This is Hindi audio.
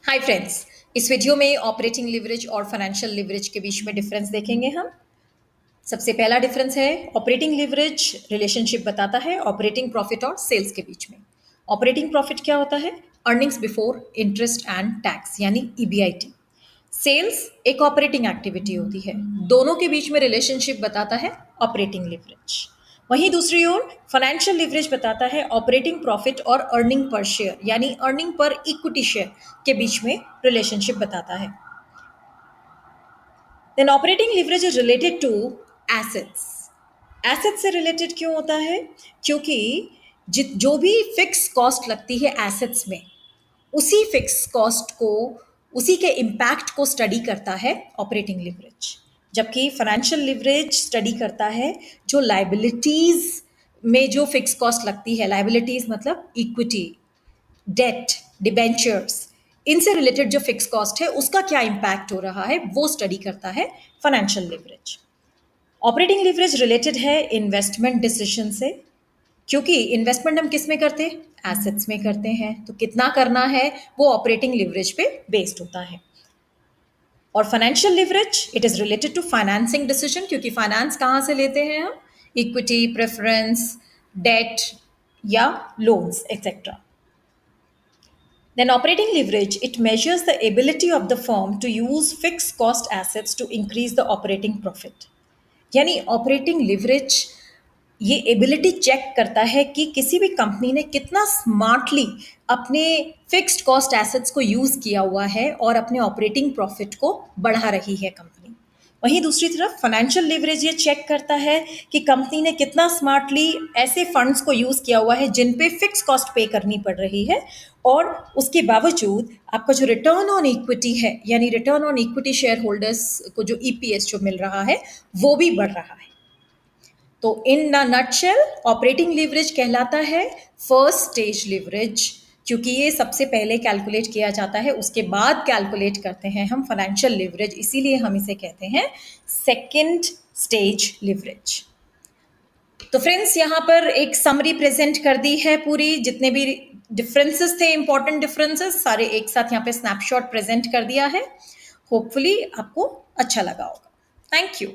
Hi friends. इस वीडियो में ऑपरेटिंग लिवरेज और फाइनेंशियल लिवरेज के बीच में डिफरेंस देखेंगे हम। सबसे पहला डिफरेंस है ऑपरेटिंग लिवरेज रिलेशनशिप बताता है ऑपरेटिंग प्रॉफिट और सेल्स के बीच में। ऑपरेटिंग प्रॉफिट क्या होता है? Earnings before interest and tax यानी ईबीआईटी। सेल्स एक ऑपरेटिंग एक्टिविटी होती है। दोनों के बीच में रिलेशनशिप बताता है ऑपरेटिंग लिवरेज। वहीं दूसरी ओर फाइनेंशियल लिवरेज बताता है ऑपरेटिंग प्रॉफिट और अर्निंग पर शेयर यानी अर्निंग पर इक्विटी शेयर के बीच में रिलेशनशिप बताता है। Then operating leverage is related to assets. Asset से रिलेटेड क्यों होता है? क्योंकि जो भी फिक्स कॉस्ट लगती है एसेट्स में, उसी फिक्स कॉस्ट को, उसी के इम्पैक्ट को स्टडी करता है ऑपरेटिंग लिवरेज। जबकि फाइनेंशियल लिवरेज स्टडी करता है जो लाइबिलिटीज में जो फिक्स कॉस्ट लगती है। लाइबिलिटीज मतलब इक्विटी, डेट, डिबेंचर्स, इनसे रिलेटेड जो फिक्स कॉस्ट है उसका क्या इम्पैक्ट हो रहा है वो स्टडी करता है financial leverage. Operating leverage related है इन्वेस्टमेंट डिसीजन से, क्योंकि इन्वेस्टमेंट हम किस में करते हैं? एसेट्स में करते हैं। तो कितना करना है वो ऑपरेटिंग लिवरेज पे बेस्ड होता है। और financial leverage it is related to financing decision, क्योंकि फाइनेंस कहाँ से लेते हैं हम? इक्विटी, प्रेफरेंस, डेट या loans etcetera. Then operating leverage, it measures the ability of the firm to use fixed cost assets to increase the operating profit. यानी ऑपरेटिंग लिवरेज ये एबिलिटी चेक करता है कि किसी भी कंपनी ने कितना स्मार्टली अपने फिक्स्ड कॉस्ट एसेट्स को यूज किया हुआ है और अपने ऑपरेटिंग प्रॉफिट को बढ़ा रही है कंपनी। वहीं दूसरी तरफ फाइनेंशियल लिवरेज ये चेक करता है कि कंपनी ने कितना स्मार्टली ऐसे फंड्स को यूज किया हुआ है जिन पे फिक्स कॉस्ट पे करनी पड़ रही है, और उसके बावजूद आपका जो रिटर्न ऑन इक्विटी है यानी return on equity share holders को जो ईपीएस जो मिल रहा है वो भी बढ़ रहा है। तो इन नटशेल ऑपरेटिंग लिवरेज कहलाता है फर्स्ट स्टेज लिवरेज, क्योंकि ये सबसे पहले कैलकुलेट किया जाता है, उसके बाद कैलकुलेट करते हैं हम फाइनेंशियल लिवरेज, इसीलिए हम इसे कहते हैं सेकंड स्टेज लिवरेज। तो फ्रेंड्स यहाँ पर एक समरी प्रेजेंट कर दी है, पूरी जितने भी डिफरेंसेस थे, इंपॉर्टेंट डिफरेंसेस सारे एक साथ यहाँ पे स्नैपशॉट प्रेजेंट कर दिया है। होपफुली आपको अच्छा लगा होगा। Thank you.